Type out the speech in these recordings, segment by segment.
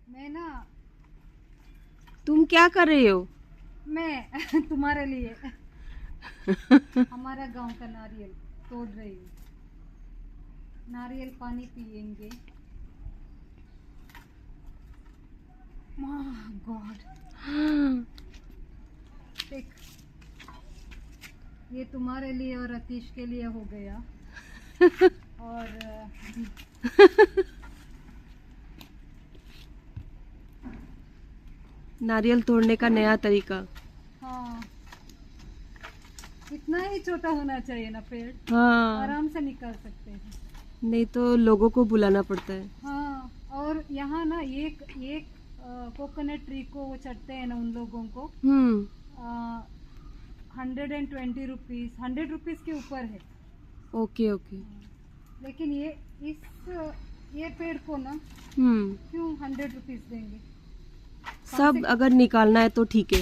मैं ना, तुम क्या कर रही हो? मैं तुम्हारे लिए हमारा गांव का नारियल तोड़ रही हूँ। नारियल पानी पियेंगे। गॉड, देख, ये तुम्हारे लिए और अतीश के लिए हो गया। और नारियल तोड़ने का नया तरीका। हाँ, इतना ही छोटा होना चाहिए ना पेड़, हाँ, आराम से निकाल सकते हैं। नहीं तो लोगों को बुलाना पड़ता है। हाँ, और यहाँ ना एक एक कोकोनट ट्री को वो चढ़ते हैं ना, उन लोगों को 120 रुपीज़, 100 रुपीज़ के ऊपर है। Okay okay. लेकिन ये पेड़ को ना क्यों 100 रुपीज़ देंगे? सब अगर निकालना है तो ठीक है।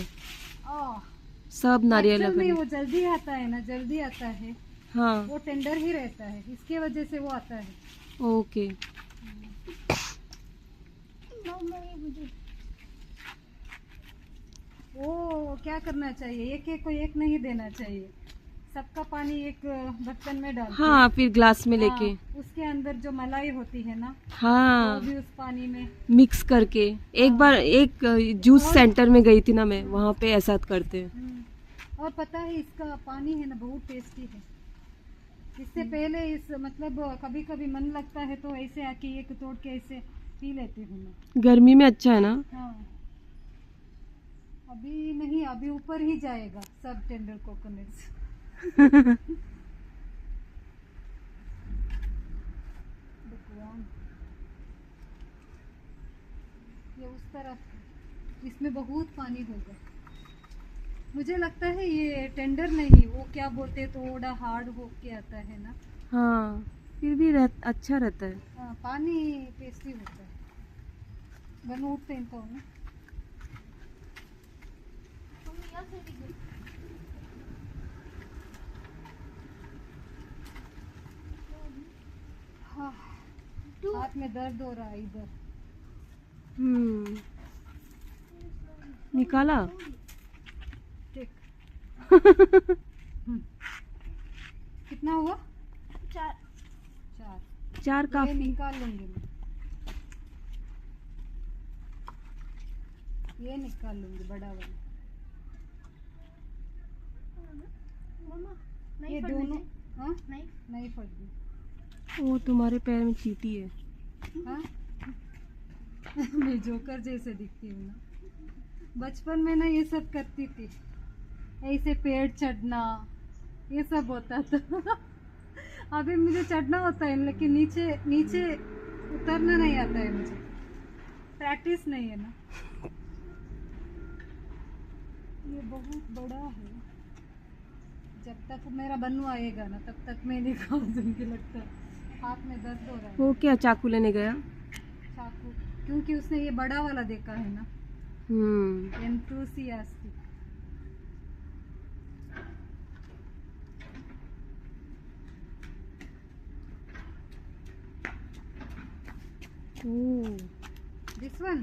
आ, सब नारियल एक्चुअल में अगर वो जल्दी आता है ना, जल्दी आता है। हाँ वो टेंडर ही रहता है, इसके वजह से वो आता है। ओके। वो क्या करना चाहिए, एक एक को एक नहीं देना चाहिए, सबका पानी एक बर्तन में डाल के, हाँ फिर ग्लास में लेके उसके अंदर जो मलाई होती है ना, वो हाँ भी उस पानी में मिक्स करके। एक बार एक जूस सेंटर में गई थी ना मैं, वहाँ पे ऐसा करते हैं। और पता है इसका पानी है ना बहुत टेस्टी है। इससे पहले इस मतलब कभी कभी मन लगता है तो ऐसे आके एक तोड़ के ऐसे पी लेती हूँ मैं। गर्मी में अच्छा है ना। हाँ, अभी नहीं, अभी ऊपर ही जाएगा सब टेंडर कोकोनट्स। ये उस तरफ, इसमें बहुत पानी होगा। मुझे लगता है ये टेंडर नहीं, वो क्या बोलते, थोड़ा हार्ड हो के आता है ना। हाँ फिर भी अच्छा रहता है। हाँ, पानी टेस्टी होता है। बनो उठते इनका ना। हाँ, हाथ में दर्द हो रहा है इधर। निकाला। ठीक। कितना हुआ? 4। चार ये काफी। निकाल लूंगी मैं, ये निकाल लूंगी बड़ा वाला। ये दोनों हाँ नहीं फट गई। वो तुम्हारे पैर में चींटी है। हाँ? मैं जोकर जैसे दिखती हूँ ना। बचपन में ना ये सब करती थी, ऐसे पेड़ चढ़ना ये सब होता था। अभी मुझे चढ़ना होता है लेकिन नीचे नीचे उतरना नहीं आता है मुझे, प्रैक्टिस नहीं है ना। ये बहुत बड़ा है, जब तक मेरा बन्नू आएगा ना तब तक मैं निकाल दूंगी। लगता है हाथ में दर्द हो रहा है। वो क्या चाकू लेने गया? चाकू, क्योंकि उसने ये बड़ा वाला देखा है ना, एंथुसियास्टिक। दिस वन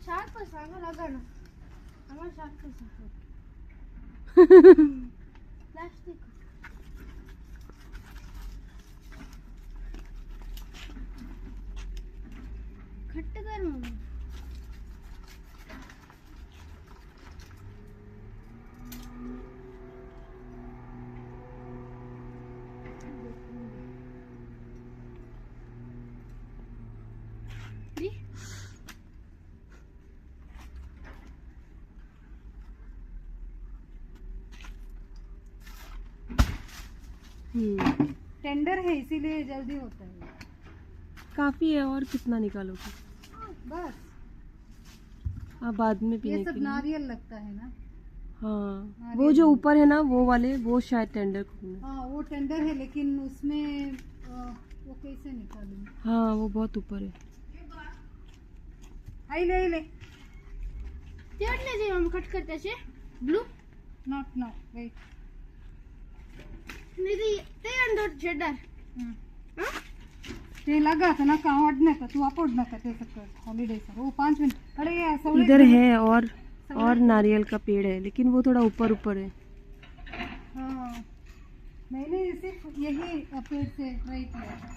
शार्प सांगा लगा ना, हमारा शार्प प्लास्टिक खट्ट कर मम्मी। टेंडर है इसीलिए जल्दी होता है। काफी है, और कितना निकालोगे? बस हाँ बाद में पीने ये सब के लिए। नारियल लगता है ना। हाँ वो जो ऊपर है ना वो वाले, वो शायद टेंडर को। हाँ वो टेंडर है लेकिन उसमें वो कैसे निकालूं? हाँ वो बहुत ऊपर है। आई ले ले तेवढले जे हम कट करते असे ब्लू नॉट वेट नाही ते अंडर चेडर ते लगा था ना कहाँ ओढ़ने का तू आप ओढ़ना का ते कर हॉलीडे सर वो 5 मिनट अरे ये सवले इधर है और नारियल का पेड़ है, लेकिन वो थोड़ा ऊपर ऊपर है। हाँ मैंने सिर्फ यही पेड़ से ट्राई किया था।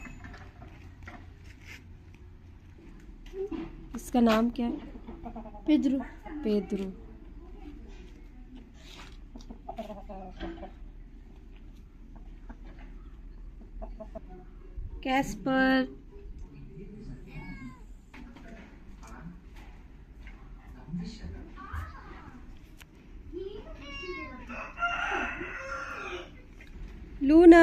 इसका नाम क्या है? पेद्रू पेद्रू। कैस्पर। लूना।